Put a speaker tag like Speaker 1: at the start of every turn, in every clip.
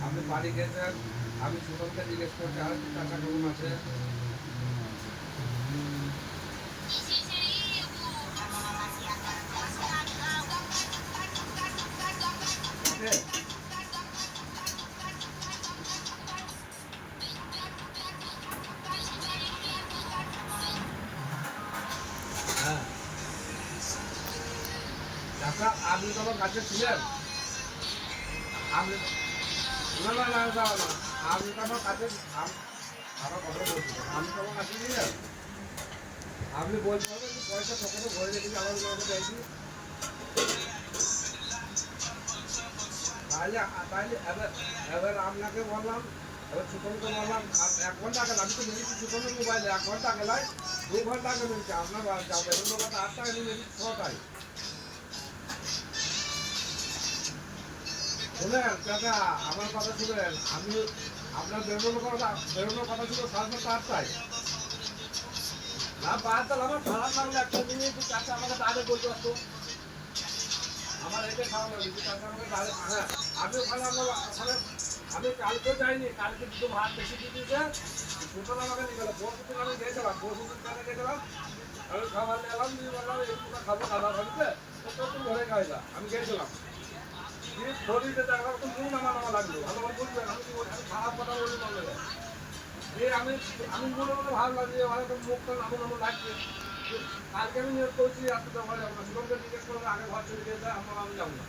Speaker 1: আপনি বাড়ি গেছেন, আমি সুমনকে জিজ্ঞেস করছি আর কি টাকা কেমন আছে। হ্যাঁ, টাকা আপনি তখন কাছে ছিলেন। আপনি না না না না না, আপনি তখন কাছে আমার কথা বলছি, আমি তখন কাছে ছিলেন। আপনি বলতে পারবেন যে পয়সা কখনো ঘরে রেখেছি আমার লোকে চাইছি। তাহলে তাহলে এবার এবার আপনাকে বললাম, এবার সুতনকে বললাম 1 ঘন্টা আগে আমি তো মেরেছি সুতনের মোবাইলে 1 ঘন্টা আগে নয়, 2 ঘন্টা আগে মেরেছি। আপনার বেরোনোর কথা 8টায় আমি মেরেছি 6টায়। শুনেন দাদা, আমার কথা শুনেন, আমি আপনার বেরোনোর কথা ছিল 7:30-8টায়। না বাদ দাল, আমার খারাপ লাগলো একটা জিনিস, চাচা আমাকে তাদের বলতে পারতো। আমার এটা খারাপ লাগলো যে চাচা আমাকে তাদের, হ্যাঁ আমি ওখানে ওখানে আমি কালকেও যাইনি, কালকে দুটো ভাত বেশি দিয়ে দিয়েছে। সুতরাং আমাকে নিয়ে গেল, পরশু দিন আমি গিয়েছিলাম, পরশু দিন কেন গিয়েছিলাম, আমি খাবার নিয়ে এলাম, দিয়ে বললাম একটু খাবো খাবার খাবিতে, তো তুমি ঘরে খাইবা। আমি গিয়েছিলাম, শরীরে দেখার তো মুখ নামা নামা লাগলো, ভালো করে বলবেন আমি খারাপ কথা বলি বললে। যে আমি আমি মনে মনে ভালো লাগছে ভালো তো মুখটা নামো নামো লাগছে। কালকে আমি নিয়োগ করছি আজকে তো ঘরে যাবো না, সুরমকে জিজ্ঞেস করলে আগে ঘর চলে গেছে, আমার আমি যাবো না।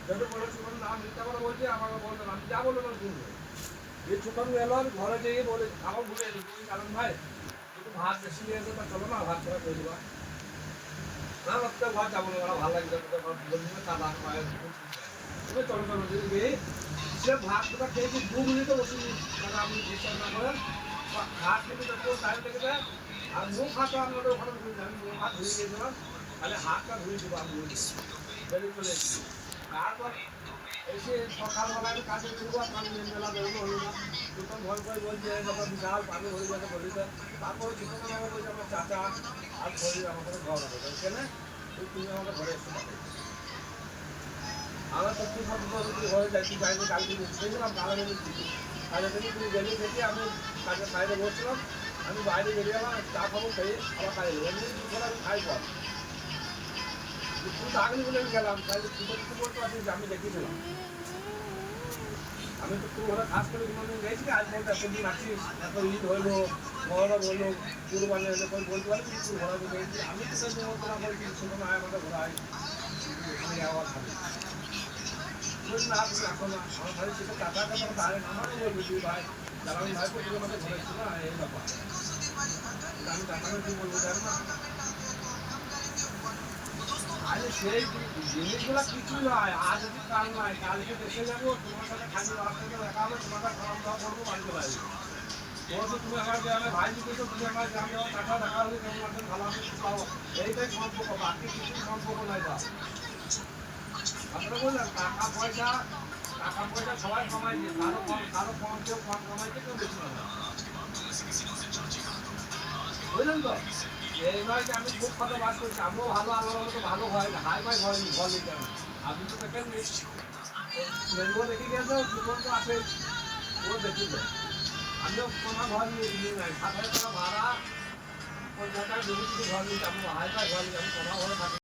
Speaker 1: যেহেতু বলে সুরম না মিথ্যা কথা বলছি, আমাকে বলবেন আমি যা বললাম আমি শুনবো। যে সুরম এলো আমি ঘরে যেয়ে বলে আমার ভুলে গেছি, কারণ ভাই কিন্তু ভাত বেশি নিয়েছে তা চলো না ভাত করে করে দেবা। না ভাবতে ঘর যাবো না, ওরা ভালো লাগছে বলছি চাঁদা পায়ে চলো চলো যদি গিয়ে সে ভাতটা খেয়েছি 2 মিনিটে বসে আপনি বিশ্বাস না করেন। ভাত খেতে যত টাইম লেগে যায়, আর মুখ হাতটা আপনাদের ওখানে ধুয়ে যান, মুখ হাত ধুয়ে গিয়েছিলাম, তাহলে হাতটা ধুয়ে দেবো আমি বেরিয়ে চলে এসেছি। তারপর এসে সকালবেলা আমি কাজে করবো, আর মেলা বেরোনো হলো না। দুটো ভয় করে বলছে যখন বিশাল পানি হয়ে যাবে বলিতে, তারপরে ছোটো আমার বলছে আমার চাচা আর শরীর আমার সাথে ঘর হবে কেনে তুমি আমাকে ঘরে এসে পাবে। আমার তো খুব ঘরে যাইতে চাইনি, কালকে দেখলাম কালারে দিচ্ছি কাজে থেকে তুমি বেরিয়ে থেকে আমি কাজের বাইরে বসছিলাম, আমি বাইরে বেরিয়ে গেলাম চা খাবো খেয়ে আবার খাই এমনি দুপুরে আমি খাই কম একটু আগলি বলে আমি গেলাম, তাই একটু বলতে পারছি যে আমি দেখিয়েছিলাম। আমি তো খুব ওরা খাস করে কোনোদিন গেছি আজ বলতে এতদিন আছিস, এত ঈদ হইলো মহরম হইলো কুরবানি হইলো কোন বলতে পারি কিন্তু ঘোরাতে গেছি আমি তো সেই মহরম বলছি ছোটো না আমাদের ঘোরাই এখানে আবার খাবি না তুমি এখন আমার ভাই সেটা টাকা কথা তাহলে আমারও বলবি তুই ভাই যারা আমি ভাই তুই আমাদের ঘরে ছিল না এই ব্যাপার আমি টাকাটা কি বলবো জানি না। আরে সেই জিনিসগুলো কিছু নয়, আজ যদি কাল নয়, কালকে দেশে যাবো তোমার সাথে খালি রাস্তাতে দেখা হবে, তোমাকে খাওয়া দাওয়া করবো বাড়িতে বাড়ি বলছো তুমি আমার গ্রামে ভাই দিতেছো, তুমি আমার গ্রামে আমার টাকা দেখা হলে কেমন আছেন ভালো আছেন পাবো, এইটাই সম্পর্ক, বাকি কিছু সম্পর্ক নয়। তা আপনারা বললেন টাকা পয়সা সবাই কামাইছে, কারো কম কেউ কম কামাইছে, কেউ বেশি কামাই বুঝলেন তো। এই নয় যে আমি খুব কথা বাস করছি, আমিও ভালো আল্লাহ মতো ভালো হয় হাই ফাই ঘর ঘর নিতে আমি আপনি তো দেখেন মেনগো দেখে গেছে জীবন তো আছে ও দেখিল। আমিও কোনো ঘর নিয়ে নাই 7,000 টাকা ভাড়া 50 টাকা ঘর নিতে আমি হাই ফাই ঘর নিতে আমি কোনো ঘরে থাকি।